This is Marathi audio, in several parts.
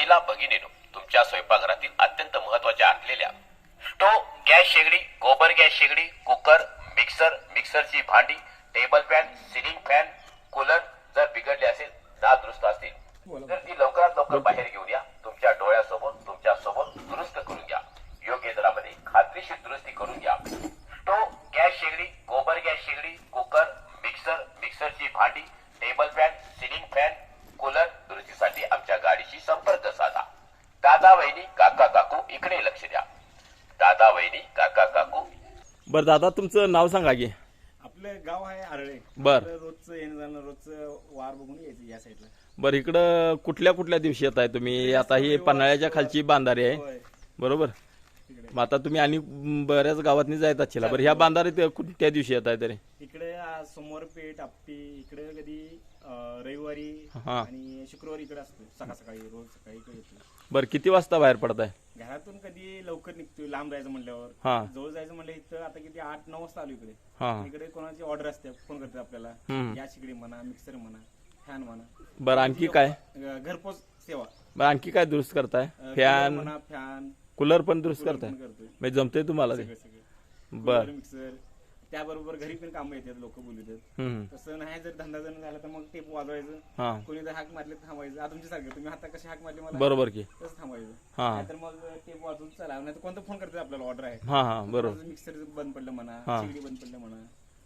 महिला भगिनीनो, तुमच्या स्वयंपाकघरातील अत्यंत महत्त्वाच्या असलेल्या स्टोव, गॅस शेगडी, गोबर गॅस शेगडी, कुकर, मिक्सर, मिक्सरची भांडी, table fan, ceiling fan, cooler जर बिघडले असेल, दुरुस्त असतील तर ती लवकरात लवकर बाहेर घेऊन या. तुमच्या डोळ्यासमोर तुमच्या सोबत दुरुस्त करून घ्या. योग्य दरामध्ये खात्रीशीर दुरुस्ती करून घ्या. स्टोव, गॅस शेगडी, गोबर गॅस शेगडी, कुकर, मिक्सर, मिक्सरची भांडी, table fan, ceiling fan, cooler दुरुस्तीसाठी आमच्या गाडीशी संपर्क साधा. दादा वहिनी काका काकू इकडे लक्ष द्या. दादा वहिनी काका काकू. बरं दादा, तुमचं नाव सांगा की. आपलं गाव आहे आरळे. बर. रोजचं येणं जाणं, रोजचं वार बघून यायचं या साईडला. बरं, इकडं कुठल्या कुठल्या दिवशी येत आहे तुम्ही? आता ही पन्हाळ्याच्या खालची बांधारी आहे, होय, बरोबर. तिकडे मग आता तुम्ही आणि बऱ्याच गावातनी जायत असेल. बरं, ह्या बांधारीत त्या दिवशी येत आहे तरी? इकडे समोर पेठ आपटी इकडे कधी रविवारी हा. आणि शुक्रवारी इकडे असतो. सकाळ सकाळी रोज सकाळी इकडे येतो. बरं, किती वाजता बाहेर पडत आहे? घरातून कधी लवकर निघतोय, लांब जायचं म्हणल्यावर. हा. जवळ जायचं म्हणलं इथं आता किती 8-9 वाजता आलो इकडे. हा. इकडे कोणाची ऑर्डर असते, फोन करतात आपल्याला. हम्म. या शिगडी म्हणा, मिक्सर म्हणा, फॅन म्हणा. बरं, आणखी काय? घरपोच सेवा. बरं, आणखी काय दुरुस्त करताय? फॅन, म्हणा, फॅन कूलर पण दुरुस्त करताय? पण करतोय. म्हणजे जमतंय तुम्हाला ते? सगळं सगळं. बरं. मिक्सर त्याबरोबर घरी पण कामं येतात, लोक बोलतात. हम्म. तसं नाही, जर धंदा जर झाला तर मग टेप वाजवायचं. हा. कोणी जर हाक मारले तर थांबायचं. आता तुमच्यासारखं तुम्ही हाता कशी हाक मारली मला, बरोबर की. तसं थांबायचं. हा. नाहीतर मग टेप वाजवून चला, नाही तर कोणतं फोन करतात आपल्याला, ऑर्डर आहे. हा हा, बरोबर. मिक्सर बंद पडलं म्हणा, हा. शेगडी बंद पडलं म्हणा,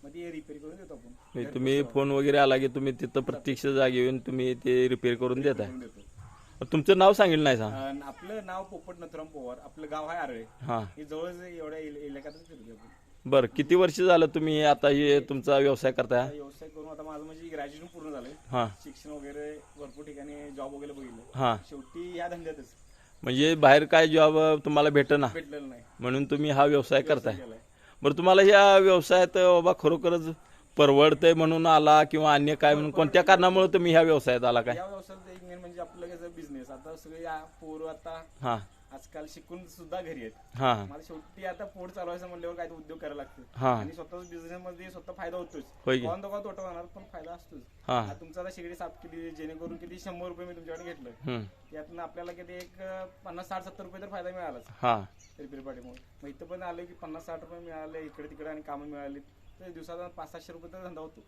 मग ते रिपेअर करून देतो आपण. म्हणजे तुम्ही फोन वगैरे आला की तुम्ही तिथं प्रत्यक्ष जागी येऊन तुम्ही ते रिपेअर करून देताय. करून देतो. तुमचं नाव सांगितलं नाही सांग? आपलं नाव पोपट नथुराम पवार. आपलं गाव आहे आरळे. हा. हे जवळच एवढ्या इलाक्यातच फिरतो आपण. बरं, किती वर्ष झालं तुम्ही आता हे तुमचा व्यवसाय करताय? आता व्यवसाय करून आता माझं म्हणजे ग्रॅज्युएशन पूर्ण झालंय. हा. शिक्षण वगैरे भरपूर ठिकाणी जॉब वगैरे बघितलं. हा. शेवटी या धंद्यातच म्हणजे बाहेर काय जॉब तुम्हाला भेटेना भेटलेलं नाही. म्हणून तुम्ही हा व्यवसाय करताय. केलाय. बरं, तुम्हाला ह्या व्यवसायात बाबा खरोखरच परवडतंय म्हणून आला किंवा अन्य काय म्हणून कोणत्या कारणामुळे तुम्ही ह्या व्यवसायात आला काय? या व्यवसायात एक मेन म्हणजे आपलं कसं बिझनेस. आता सगळे पोरं आता हा आजकाल शिकून सुद्धा घरी आहेत. हा मला शेवटी आता पोट चालवायचं म्हणल्यावर काय उद्योग करायला लागतो. हा. आणि स्वतःच बिझनेस मध्ये स्वतः फायदा होतोच. होय की? कोण तो तोटा होणार, पण फायदा असतोच. हा. आता तुमचा आता शेगडी साफ केली, जेणेकरून किती 100 रुपये मी तुमच्याकडे घेतलं, हम्म. यातून आपल्याला किती एक 50-60-70 रुपये तर फायदा मिळालाच हा. रिपेअर पाठीमुळे. मग इथं पण आलं की 50-60 रुपये मिळाले इकडे तिकडे आणि कामं मिळाली तर दिवसाला 500-700 रुपये तर धंदा होतो.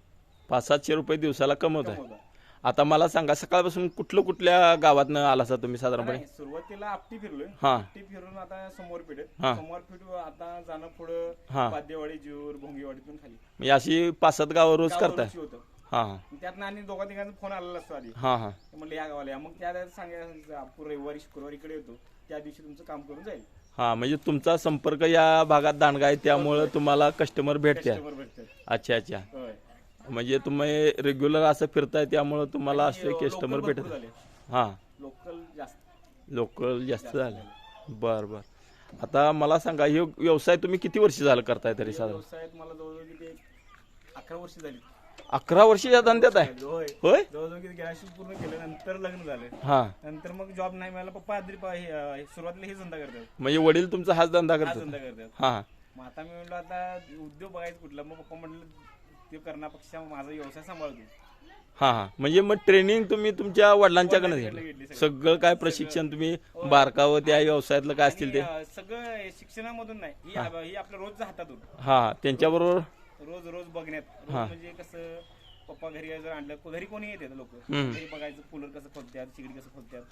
500-700 रुपये दिवसाला कमवत आहे. कमवता. आता मला सांगा, सकाळपासून कुठल्या गावातनं आला सा तुम्ही साधारणपणे? नाही, सुरुवातीला आपटी फिरलोय. हा. आपटी फिरून आता समोर पेठेत. हा. समोर पेठ आता जाणं पुढं हा. वाद्यवाडी, जीवर, भोंगीवाडीतून खाली म्हणजे अशी 5-7 गावं रोज करताय? गावावरची होतं. हा हा त्यातनं आणि दोघा तिघांचा फोन आलेला असतो आधी. हा हा. म्हणलं या गावाला या. मग त्या सांगायचं आपण रविवारी शुक्रवारी इकडे येतो, त्या दिवशी तुमचं काम करून जाईल. हा, म्हणजे तुमचा संपर्क या भागात दांडगा आहे त्यामुळे तुम्हाला कस्टमर भेटते. कस्टमर भेटतात. अच्छा अच्छा. होय. म्हणजे तुम्ही रेग्युलर असं फिरताय त्यामुळे तुम्हाला असे कस्टमर लोकल भेटत. भरपूर झाले. हा, लोकल जास्त लोकल जास्त झाले. बर बर. आता मला सांगा, हे व्यवसाय तुम्ही किती वर्ष झालं करताय तरी या साधारण? व्यवसायात मला जवळजवळ किती 11 वर्ष झाली. 11 वर्ष या धंद्यात आहे? होय. होय. जवळजवळ किती ग्रॅज्युएशन पूर्ण केलं, नंतर लग्न झालं. हा, नंतर मग जॉब नाही मिळाला. पप्पा आधी सुरुवातीला हेच धंदा करतात. म्हणजे वडील तुमचा हाच धंदा हाच करतात? धंदा करतात. हा. मग आता मी म्हणलो आता उद्योग बघायचं कुठला. मग पप्पा म्हणलं ते करण्यापेक्षा माझा व्यवसाय सांभाळतो. हा हा. म्हणजे मग ट्रेनिंग तुम्ही तुमच्या वडिलांच्याकडे घेतली घेतलं? सगळं. सगळं काय प्रशिक्षण तुम्ही बारकावं त्या व्यवसायातलं काय असतील ते? आणि, सगळं शिक्षणामधून नाही, ही आपल्या रोजच्या हातातून. हा, त्यांच्याबरोबर. रोज रोज बघण्यात. रोज हा. म्हणजे कसं पप्पा घरी जर आणलं, घरी कोणी येते लोक, हम्म. घरी बघायचं कूलर कसं खोलतात, शिगडी कसं खोलतात.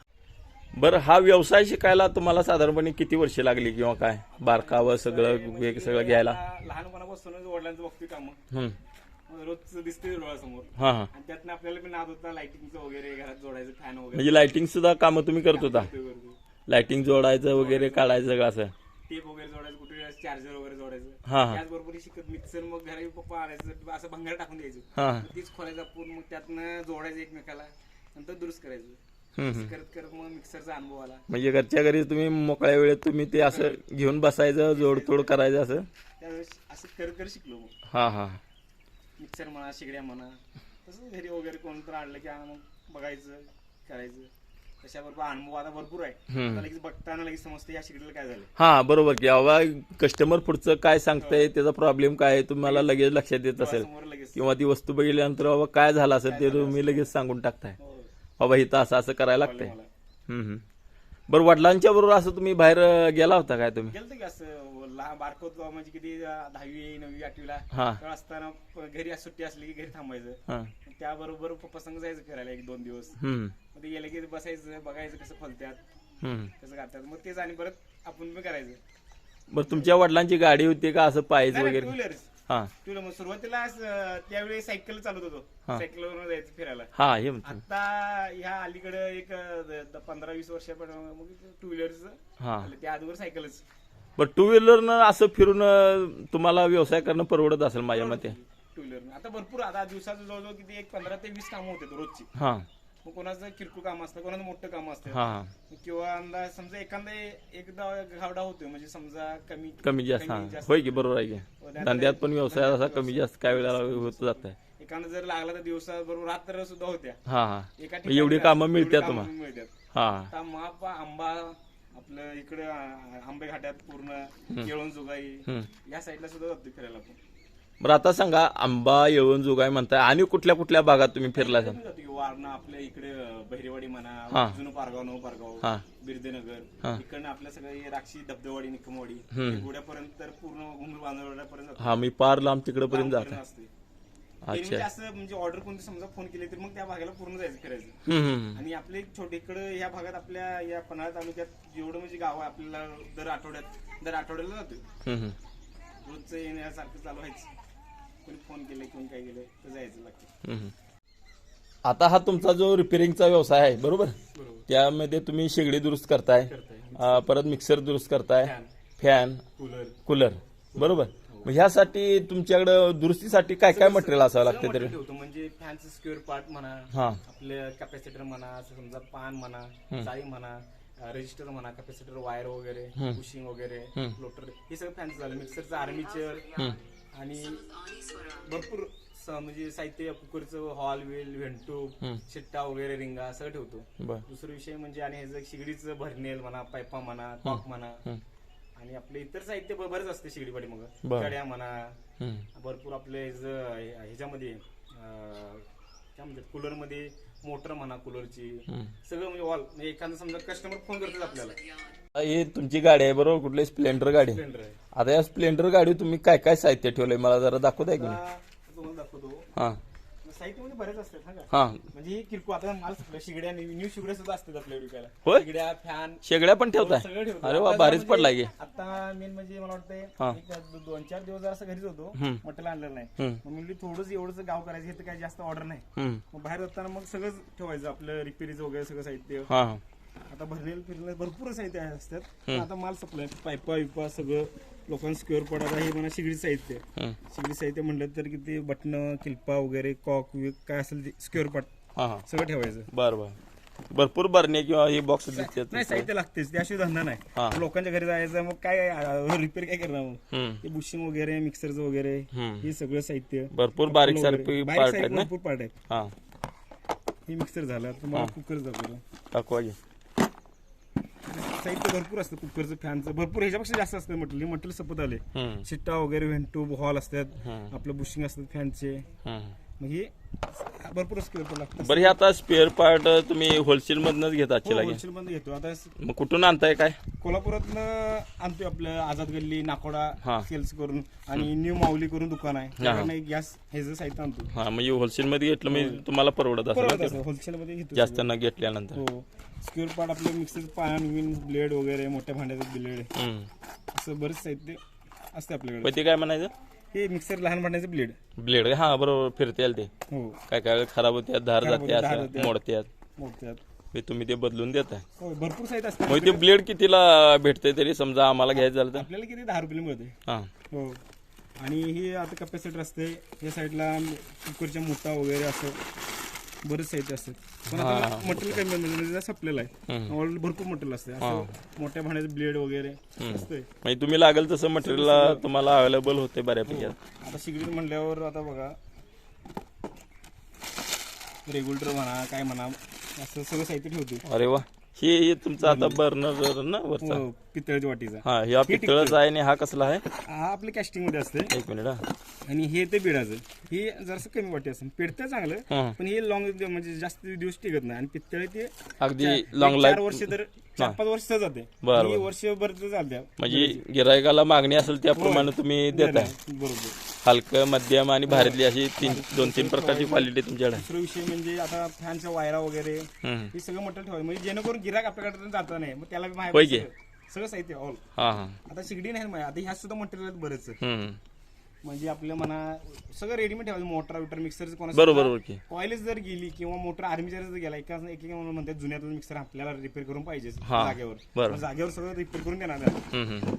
बरं, हा व्यवसाय शिकायला तुम्हाला साधारणपणे किती वर्ष लागली किंवा काय? बारकावं सगळं म्हणजे सगळं घ्यायला? आता लहानपणापासूनच वडिलांचं बघतोय काम. हम्म. रोज दिसते डोळ्यासमोर. हा हा. आणि त्यातनं आपल्याला पण नाद होता लाइटिंगचं वगैरे, घरात जोडायचं फॅन वगैरे. म्हणजे लाइटिंग सुद्धा कामं तुम्ही करत होता? करतो. लाइटिंग जोडायचं वगैरे काढायचं सगळं असं? टेप वगैरे जोडायचं, कुठे चार्जर वगैरे जोडायचं. हा हा. त्याचबरोबर शिकत मिक्सर, मग घरी पप्पा आणायचं, असं भंगार टाकून द्यायचं. हा. मग तीच खोलायचं आपण, मग त्यातनं जोडायचं एकमेकाला, नंतर दुरुस्त करायचं. हम्म, असं हम्म. करत करत मग मिक्सरचा अनुभव आला. म्हणजे घरच्या घरी तुम्ही मोकळ्या वेळेत तुम्ही ते असं घेऊन बसायचं, जोडतोड करायचं असं? त्यावेळेस असं करत करत शिकलो. मग हा हा. मिक्सर म्हणा, शिगड्या म्हणा, तसं घरी वगैरे कोणतं आणलं की मग बघायचं, करायचं. तशाबरोबर अनुभव आता भरपूर आहे. हम्म. आता लगेच बघताना लगेच समजतं या शिगडीला काय झालं. हा, बरोबर की. बाबा कस्टमर पुढचं काय सांगताय, त्याचा प्रॉब्लेम काय आहे तुम्हाला लगेच लक्षात येत असेल, समोर लगेच. किंवा ती वस्तू बघितल्यानंतर बाबा काय झालं असेल ते तुम्ही लगेच सांगून टाकताय, हो. बाबा इथं असं असं करायला लागतंय. मला. हम्म, हम्म. बरं वडिलांच्या बरोबर असं तुम्ही बाहेर गेला होता काय तुम्ही? गेलतो की असं लहान बारकं होतो म्हणजे किती 10वी 9वी 8वीला हा तेव्हा असताना घरी सुट्टी असली की घरी थांबायचं. हा त्याबरोबर पप्पा संग जायचं फिरायला 1-2 दिवस. मग ते गेलं की बसायचं बघायचं कसं खोलत्यात कसं करतात मग तेच आणि परत आपण पण करायचं. बरं तुमच्या वडिलांची गाडी होती का असं पायचं टू वगैरे? व्हीलर्स हा टू व्हीलर सुरुवातीला त्यावेळी सायकल चालवत होतो. सायकलवरून जायचं फिरायला. हा हे म्हणतो. आता ह्या अलीकडे एक 15-20 वर्ष पण मग टू व्हीलरच हा त्या अगोदर सायकलच. बरं टू व्हीलरनं असं फिरून तुम्हाला व्यवसाय करणं परवडत असेल माझ्या मते. टू व्हीलर आता भरपूर आता दिवसाचं जवळजवळ किती एक 15 ते 20 कामं होते रोजची. हा मग कोणाचं किरकोळ काम असतं कोणाचं मोठं काम असतं हा किंवा अंदाज समजा एकदा घावडा होतोय म्हणजे समजा कमी जास्त हा होय की बरोबर आहे की धंद्यात पण व्यवसाय असा कमी जास्त काय वेळेला होत जात आहे. एखादा जर लागला तर दिवसा बरोबर रात्र सुद्धा होत्या. हा हा एका मग एवढी कामं एवढी मिळतात कामं तुम्हाला? मिळतात. हा आता मापा आंबा आपलं इकडे आंबे घाट्यात पूर्ण केळवण जुगाई या साईडला सुद्धा जातो फिरायला आपण. बरं आता सांगा आंबा येळून जुगाय म्हणताय आणि कुठल्या कुठल्या भागात तुम्ही फिरला असाल? जातो की वारणा आपल्या इकडे बहिरेवाडी म्हणा हा. जुनं पारगाव नव पारगाव हा बिर्देनगर इकडनं आपल्या सगळं राक्षी धबधबवाडी निकमवाडी गोड्यापर्यंत तर पूर्ण घुंगर बांधवड्यापर्यंत जातो. हा मी पार लांब तिकडे पर्यंत जात लांबपर्यंत असते. अच्छा. म्हणजे असं म्हणजे ऑर्डर कोणती समजा फोन केली तर मग त्या भागाला पूर्ण जायचं फिरायचं. आणि आपले छोटे इकडे ह्या भागात आपल्या या पन्हाळा तालुक्यात जेवढं म्हणजे गाव आहे आपल्याला दर आठवड्याला जातो. रोजचं येण्यासारखं चालू व्हायचं. कोणी फोन केले कोणी काय केलं तर जायचं लागतं. आता हा तुमचा जो रिपेअरिंगचा व्यवसाय आहे बरोबर बरोबर त्यामध्ये तुम्ही शेगडी दुरुस्त करताय परत मिक्सर दुरुस्त करताय फॅन कूलर कूलर बरोबर मग ह्यासाठी तुमच्याकडे दुरुस्तीसाठी काय काय मटेरियल असावं लागतं तरी? ठेवतो म्हणजे फॅनचं स्क्वेअर पार्ट म्हणा हा आपले कॅपॅसिटर म्हणा असं समजा पान म्हणा जाळी म्हणा रजिस्टर म्हणा कॅपॅसिटर वायर वगैरे बुशिंग वगैरे फ्लोटर हे सगळं फॅनचं झालं. मिक्सरचं आर्मीचर आणि भरपूर म्हणजे साहित्य कुकरचं हॉल वेल व्हेंटूब शिट्टा वगैरे रिंगा सगळं ठेवतो. बर दुसरा विषय म्हणजे आणि ह्याचं शिगडीचं भरनेल म्हणा पायपा म्हणा कॉक म्हणा आणि आपले इतर साहित्य बरेच असते शिगडीपाठी मग कड्या म्हणा भरपूर आपले ह्याच्यामध्ये काय म्हणतात कूलर मध्ये मोटर म्हणा कूलरची सगळं म्हणजे ऑल म्हणजे एखादा समजा कस्टमर फोन करतात आपल्याला ही तुमची गाडी आहे बरोबर कुठली स्प्लेंडर गाडी सिलेंडर आहे. आता या स्प्लेंडर गाडी तुम्ही काय काय साहित्य ठेवलंय मला जरा दाखवताय की नाही? तुम्हाला दाखवतो हा साहित्य बरेच असतात हा का हा म्हणजे ही किरकोळ आता माल सगळ्या शिगड्या न्यू शिगड्या सुद्धा असतात आपल्या विकायला. होय? शिगड्या फॅन शेगड्या पण ठेवताय? सगळं ठेवतो. अरे वा आता भारीच म्हणजे पडला की. आता मेन म्हणजे मला वाटतंय हा. एक 2-4 दिवस असं घरीच होतो मटेरियल आणलेलं नाही मग म्हणजे थोडंच एवढंच गाव करायचं हे तर काही जास्त ऑर्डर नाही. मग बाहेर जाताना मग सगळंच ठेवायचं आपलं रिपेरीचं वगैरे सगळं साहित्य. हा आता भरलेलं फिरलेलं भरपूर साहित्य असतात पण आता माल सप्लाय पायपा विपा सगळं लोकांना स्क्वेअर पड आता हे म्हणा शिगडी साहित्य शिगडी साहित्य म्हणलं तर किती बटणं किल्पा वगैरे कॉक विक काय असेल स्क्वेअर पट हा हा सगळं ठेवायचं. बर बर भरपूर भरणे किंवा हे बॉक्स दिसतात नाही साहित्य लागतेच त्याशिवाय धंदा हा. नाही. लोकांच्या घरी जायचं मग काय रिपेअर काय करणार मग ते बुशिंग वगैरे मिक्सरचं वगैरे हे सगळं साहित्य भरपूर बारीक सारखी पार्ट आहेत ना? भरपूर पार्ट आहेत. हा हे मिक्सर झालं तर मला कुकर दाखवलं दाखवा की. साहित्य भरपूर असतं कुकरचं फॅनचं भरपूर ह्याच्यापेक्षा जास्त असतं मटेरियल सपत आले शिट्टा वगैरे व्हेंटूब हॉल असतात आपलं बुशिंग असतात फॅनचे मग हे भरपूर स्क्वेअर लागतं. बरं हे आता स्पेअर पार्ट तुम्ही होलसेल मधनच घेता लागे होलसेल मध्ये घेतो. आता मग कुठून आणताय काय? कोल्हापुरातनं आणतोय आपलं आझाद गल्ली नाकोडा हा. सेल्स करून आणि न्यू माऊली करून दुकान आहे त्याकडनं गॅस ह्याचं साहित्य आणतो. हा म्हणजे होलसेल मध्ये घेतलं म्हणजे तुम्हाला परवडत असेल होलसेल मध्ये घेतो जास्त न घेतल्यानंतर. हो स्क्वेअर पार्ट आपलं मिक्सर पान विन ब्लेड वगैरे मोठ्या भांड्याचं ब्लेड असं बरेच साहित्य असते आपल्याकडे. पण ते काय म्हणायचं? हे मिक्सर लहान भांड्याचं ब्लेड ब्लेड हा बरोबर फिरते ते हो काय काय खराब होत्यात धार खराब जाते होते, धार असं होते. मोडत्यात मोठ्यात हे तुम्ही ते बदलून देताय. हो भरपूर साहित्य असतं. मग ते ब्लेड कितीला भेटते तरी समजा आम्हाला घ्यायचं झालं तर? आपल्याला किती 10 रुपये मिळते. हा हो आणि हे आता कॅपॅसिटर असते या साईडला कुकरच्या मोठा वगैरे असं बरेच साहित्य असतात. पण आता मटेरियल कमी म्हणजे सपलेलं आहे ऑलरेडी भरपूर मटेरियल असते असं मोठ्या भांड्याचं ब्लेड वगैरे असतंय. म्हणजे तुम्ही लागेल तसं मटेरियल तुम्हाला अवेलेबल होते बऱ्यापैकी. आता शिगडी म्हणल्यावर आता बघा रेग्युलेटर म्हणा काय म्हणा असं सगळं साहित्य ठेवतो. अरे वा हे तुमचा आता बर्नर ना वरचा हो, पितळच्या वाटीचा. हा ह्या पितळच आहे आणि हा कसला आहे हा आपल्या कॅस्टिंग मध्ये असतं. एक मिनिट हा आणि हे ते बिडाचं हे जरासं कमी वाटी असतं. पेडतं चांगलं हं. पण हे लॉंग म्हणजे जास्त दिवस टिकत नाही. आणि पितळ ते अगदी चार- लॉंग एक लाईफ 4 वर्ष तर 4-5 वर्ष जाते. बरं, आणि बरं. वर्षभर तर चालते. म्हणजे गिरायकाला मागणी असेल त्याप्रमाणे तुम्ही देताय. बरोबर. हलकं मध्यम आणि भारीतली अशी 2-3 प्रकारची क्वालिटी तुमच्याकडे आहे. दुसरा विषय म्हणजे आता फॅनच्या वायरा वगैरे हम्म. हे सगळं मटेरियल ठेवायचं म्हणजे जेणेकरून गिराक आपल्याकडे जाता नाही. मग त्याला बी होय माहिती की? सगळं साहित्य ऑल. हा हा आता शिगडी नाही माहिती. आता ह्या सुद्धा मटेरियल बरंच आहे. हम्म. म्हणजे आपल्या मना सगळं रेडीमेड ठेवायचं. मोटर विटर मिक्सरचं बरोबर बरोबर की कॉइलच जर गेली किंवा मोटर आर्मीचर जर गेला एक म्हणतात जुन्यातून मिक्सर आपल्याला रिपेअर करून पाहिजे हा, जागेवर. बरोबर. मग जागेवर सगळं रिपेअर करून देणार त्याला. हम्म.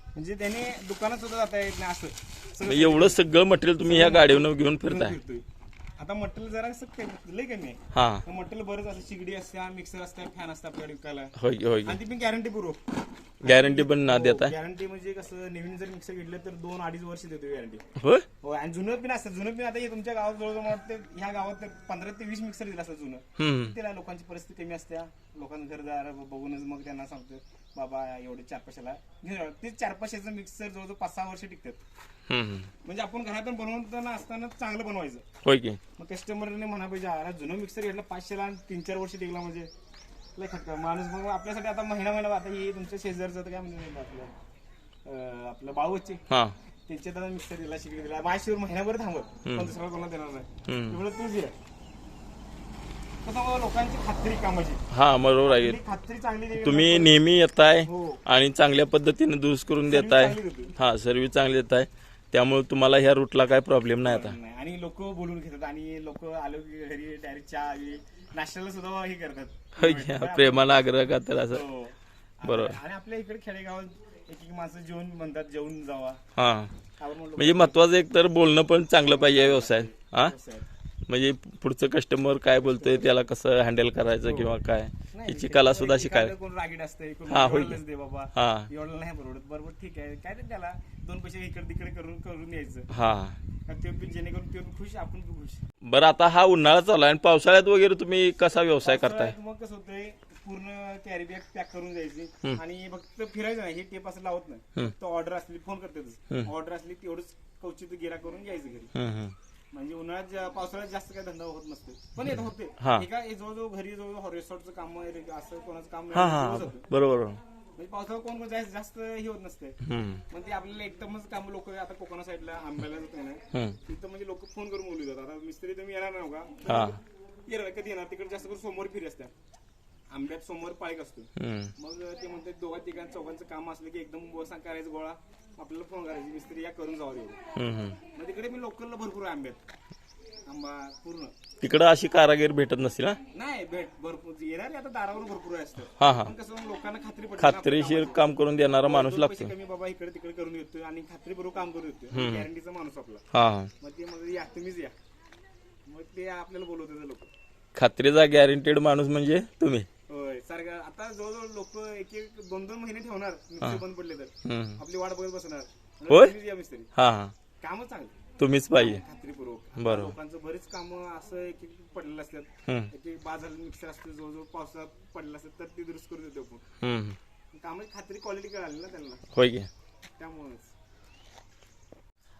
म्हणजे त्याने दुकानात सुद्धा जाता येत नाही असं सगळं एवढं सगळं मटेरियल तुम्ही ह्या गाडीवर घेऊन फिरताय. फिरतोय. आता मटेरियल जरा असं लय कमी आहे. हा मटेरियल बरंच असं शिगडी असत्या मिक्सर असतात फॅन असतात आपल्याकडे विकायला. होय की, होय की. आणि ती पण गॅरंटी पूर्वक. गॅरंटी पण ना देताय. गॅरंटी म्हणजे कसं नवीन जर मिक्सर घेतलं तर 2-2.5 वर्ष देतो गॅरंटी. होय हो. आणि जुनं पिन असतं. जुनं पिन आता हे तुमच्या गावात जवळजवळ मला वाटतं ह्या गावात 15 ते 20 मिक्सर दिला असतं जुनं. हम्म. त्याला लोकांची परिस्थिती कमी असत्या. लोकांना घरदार बघूनच मग त्यांना सांगतो बाबा एवढे 4-5ला घेऊन ते 4-5चं मिक्सर जवळजवळ 5-6 वर्ष टिकतात. हम्म. म्हणजे आपण घरातून बनवताना असताना चांगलं बनवायचं. होय की मग कस्टमरने म्हणा पाहिजे अरे जुनं मिक्सर घेतलं 500ला आणि 3-4 वर्ष टिकला म्हणजे लय खटका माणूस. मग आपल्यासाठी आता महिना आता हे तुमच्या शेजारचं तर काय म्हणजे आपलं बाळूचे हा त्यांच्यात आता मिक्सर दिला शिकली दिला माझ्याशिवर महिनाभर थांबत पण दुसऱ्याला कोणाला देणार नाही. एवढं तू घे कसं लोकांची खात्री कामाची. हा बरोबर आहे. आपली खात्री चांगली दिली तुम्ही नेहमी येताय हो. आणि चांगल्या पद्धतीने दुरुस्त करून देताय. चांगली देतो. हा सर्व्हिस चांगली देताय त्यामुळे तुम्हाला ह्या रूटला काय प्रॉब्लेम नाही आता. नाही. आणि लोक बोलून घेतात आणि लोक आलो की घरी डायरेक्ट चहा नाश्त्याला सुद्धा हे करतात. होय की? प्रेमानं आग्रह करतात असं. हो. बरोबर. आणि आपल्या इकडे खेडेगावात एक माणसं जेवण म्हणतात जेवून जावा. हा आपण म्हणलो म्हणजे महत्वाचं एक तर बोलणं पण चांगलं पाहिजे या व्यवसायात. हा कसं आहे. म्हणजे पुढचं कस्टमर काय बोलतोय त्याला कसं हँडल करायचं किंवा काय नाही, याची कला सुद्धा एखादं शिकायला. कोण रागीट असते कोण हा, होय की. एवढंच दे बाबा हा एवढं नाही बरोबर बरोबर ठीक आहे काय ते त्याला 2 पैसे इकडे तिकडे करून द्यायचं. हा ते जेणेकरून ते खुश आपण पण खुश. बरं आता हा उन्हाळा चालू आहे आणि पावसाळ्यात वगैरे तुम्ही कसा व्यवसाय करताय. मग कसं होतंय पूर्ण कॅरी बॅग पॅक करून जायची आणि फक्त फिरायचं नाही. हे टेप असं लावत नाही. फक्त ऑर्डर असली फोन करते ऑर्डर असली तेवढंच कवचित गिरा करून यायचं घरी. हम्म. म्हणजे उन्हाळ्यात पावसाळ्यात जास्त काही धंदा होत नसते पण येत होते. हा. जवळजवळ घरी जवळ रिसॉर्टचं काम असं कोणाचं काम हा हा होत होतं. बरोबर. म्हणजे पावसाळ्यात कोण जास्त हे होत नसते. मग ते आपल्याला एकदमच काम लोक आता कोकणा साईडला आंब्याला जात नाही तिथं म्हणजे लोक फोन करून बोलू आता मिस्त्री तुम्ही येणार नाही का येणार कधी येणार तिकडे जास्त करून सोमवार फिरी असत्या. आंब्यात सोमवार पाळीक असतो. मग ते म्हणतात 2-3-4 काम असलं की एकदम करायचं गोळा आपल्याला फोन करायची मिस्त्री या करून जावं देऊ. मग तिकडे मी लोकलला भरपूर आंब्यात आंबा पूर्ण तिकडं अशी कारागीर भेटत नसतील ना. नाही भेट भरपूर येणार आता दारावर भरपूर असतं. हा हा पण कसं लोकांना खात्री पडते खात्रीशीर काम करून देणारा माणूस लागतो. कमी बाबा इकडे तिकडे करून येतोय आणि खात्री बरोबर काम करून येतोय गॅरंटीचा माणूस आपला. हा हा मग ते मग या तुम्हीच या मग ते आपल्याला बोलवते लोक. खात्रीचा गॅरंटेड माणूस म्हणजे तुम्ही. होय सारखं आता जवळजवळ लोक 1-2 महिने ठेवणार मिस्त्री बंद पडले तर आपली वाट बघत बसणार. होय? तुम्हीच या मिस्त्री हा हा कामच चांगलं तुम्हीच पाहिजे. खात्रीपूर्वक. बरोबर. लोकांचं बरेच काम असं एक पडलेलं असतात. एक बाद झालेलं मिक्सर असतं जवळजवळ पावसात पडलेलं असतं तर ते दुरुस्त करून देतो आपण. कामाची खात्री क्वालिटी कळाली ना त्यांना होय की. त्यामुळेच.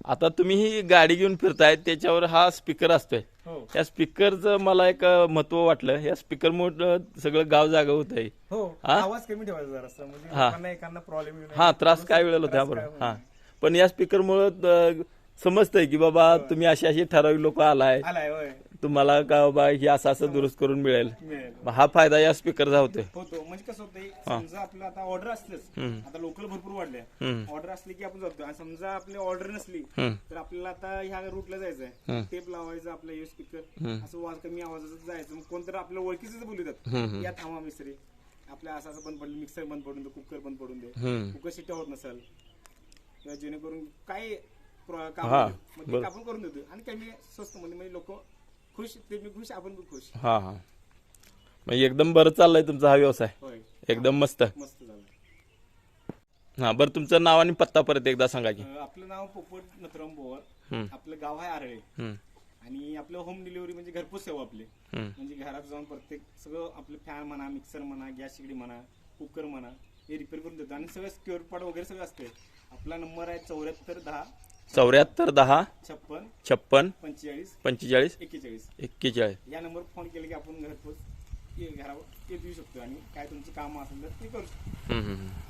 आता तुम्ही ही गाडी घेऊन फिरताय त्याच्यावर हा स्पीकर असतोय. हो या स्पीकरचं मला एक महत्व वाटलं. या स्पीकर मुळे सगळं गाव जागा होत आहे. हो आवाज कमी ठेवायचा जरा म्हणजे लोकांना एखादा प्रॉब्लेम हा त्रास काय वेळेला होता बरोबर. हा पण या स्पीकर मुळे समजतंय की बाबा तुम्ही अशी ठराविक लोक आलाय आलाय होय तुम्हाला का बाबा हे असं दुरुस्त करून मिळेल. मिळेल हा फायदा या स्पीकरचा होतोय. होतो. म्हणजे कसं होतंय समजा आपलं आता ऑर्डर असलेच आता लोकल भरपूर वाढल्या ऑर्डर असली की आपण जातो आणि समजा आपली ऑर्डर नसली तर आपल्याला आता ह्या रूटला जायचंय टेप लावायचं आपलं हे स्पीकर असं कमी आवाजाचं जायचं मग कोणतरी आपल्या ओळखीच बोलतात या थांबा मिस्त्री आपल्या असं बंद पडलं मिक्सर बंद पडून दे कुकर बंद पडून दे कुकर शिट्ट्या होत नसेल किंवा जेणेकरून काय काम आपण करून देतो आणि कमी स्वस्त म्हणजे लोक खुश ते बी खुश आपण बी खुश. हा हा म्हणजे एकदम बरं चाललंय तुमचा हा व्यवसाय. होय एकदम मस्त. मस्त झालं. हा बरं तुमचं नाव आणि पत्ता परत एकदा सांगा की. आपलं नाव पोपट नथुराम बोवर. आपलं गाव आहे आरळे आणि आपलं होम डिलिव्हरी म्हणजे घरपोच सेवा आपली, म्हणजे घरात जाऊन प्रत्येक सगळं आपलं फॅन म्हणा, मिक्सर म्हणा, गॅस शेगडी म्हणा, कुकर म्हणा, हे रिपेअर करून देतो. आणि सगळं स्क्युअर पार्ट वगैरे सगळं असते. आपला नंबर आहे 7410 7410 56 56 45 45 41. 41. या नंबर फोन केला की आपण घरपोच घरावर येऊ शकतो आणि काय तुमचं काम असेल तर ते करू शकतो.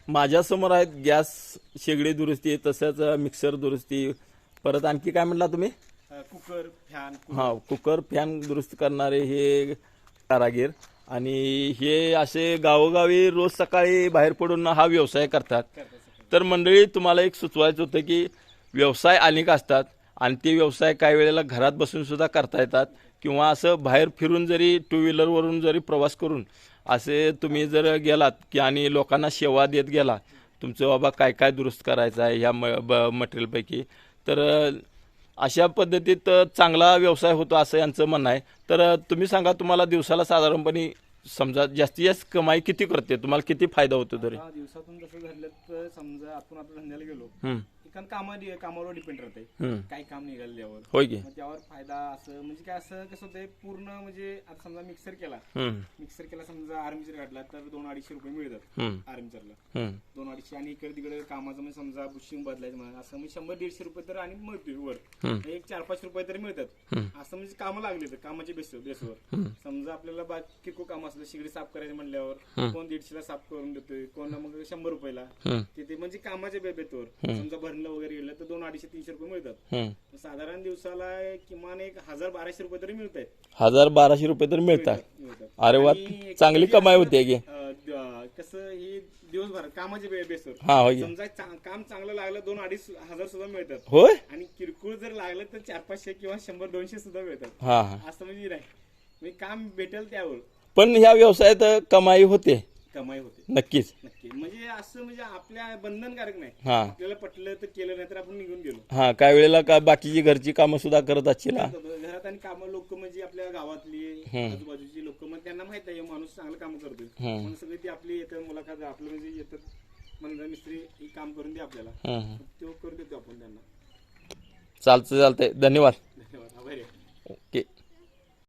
माझ्यासमोर आहेत गॅस शेगडी दुरुस्ती, तसंच मिक्सर दुरुस्ती, परत आणखी काय म्हणला तुम्ही? कुकर, फॅन, हा, कुकर फॅन दुरुस्त करणारे हे कारागीर. आणि हे असे गावोगावी रोज सकाळी बाहेर पडून हा व्यवसाय करतात. तर मंडळी, तुम्हाला एक सुचवायचं होतं की व्यवसाय अनेक असतात आणि ते व्यवसाय काही वेळेला घरात बसून सुद्धा करता येतात, किंवा असं बाहेर फिरून जरी टू व्हीलरवरून जरी प्रवास करून असे तुम्ही जर गेलात की आणि लोकांना सेवा देत गेला, तुमचं बाबा काय काय दुरुस्त करायचं आहे ह्या मटेरियलपैकी, तर अशा पद्धतीत चांगला व्यवसाय होतो असं यांचं म्हणणं आहे. तर तुम्ही सांगा, तुम्हाला दिवसाला साधारणपणे समजा जास्तीत जास्त कमाई किती करते, तुम्हाला किती फायदा होतो तरी? दिवसातून जसं धरलं तर समजा आपण आपल्या धंद्याला गेलो, हम्म. एखाद कामावर डिपेंड राहते, काय काम निघालं त्यावर, होय की? मग त्यावर फायदा असं म्हणजे काय, असं कसं होतंय पूर्ण, म्हणजे आता समजा मिक्सर केला समजा आर्मीचर काढला तर 200-250 रुपये मिळतात आर्मीचरला, 200-250. आणि इकडे तिकडे कामाचं म्हणजे समजा बुशिंग बदलायचं म्हणा असं म्हणजे 100-150 रुपये तर आणि मिळतोय वर, एक 4-5 रुपये तरी मिळतात. असं म्हणजे कामं लागले तर कामाच्या बेसवर समजा आपल्याला किरकोळ काम असलं, शेगडी साफ करायचं म्हणल्यावर कोण 150ला साफ करून देतोय, कोण मग 100 रुपयाला, तिथे म्हणजे कामाच्या बेतवर समजा भरणं वगैरे गेलं तर 200-250-300 रुपये मिळतात. साधारण दिवसाला किमान 1000-1200 रुपये तरी मिळत आहेत. 1000-1200 रुपये तर मिळतात. अरे वा, चांगली कमाई होते की. कसं हे दिवसभरात कामाच्या बेसवर समजा काम चांगलं लागलं 2-2.5 हजार सुद्धा मिळतात. होय. आणि किरकोळ जर लागलं तर 400-500 किंवा 100-200 सुद्धा मिळतात. असं म्हणजे नाही, काम भेटेल त्यावर. पण ह्या व्यवसायात कमाई होते. नक्कीच. म्हणजे असं म्हणजे आपल्या बंधनकारक नाही. हा, आपल्याला पटलं तर केलं, नाही तर आपण निघून गेलो. हा, काही वेळेला का बाकीची घरची कामं सुद्धा करत असतील. घरात आणि काम लोक म्हणजे आपल्या गावातली आजूबाजूची लोक, मग त्यांना माहित आहे माणूस चांगलं काम करतोय, म्हणून सगळी ती आपली येतात मुलाखत, आपलं म्हणजे येतात म्हणजे मिस्त्री काम करून दे आपल्याला, तो करून देतो आपण त्यांना. चालतंय. धन्यवाद.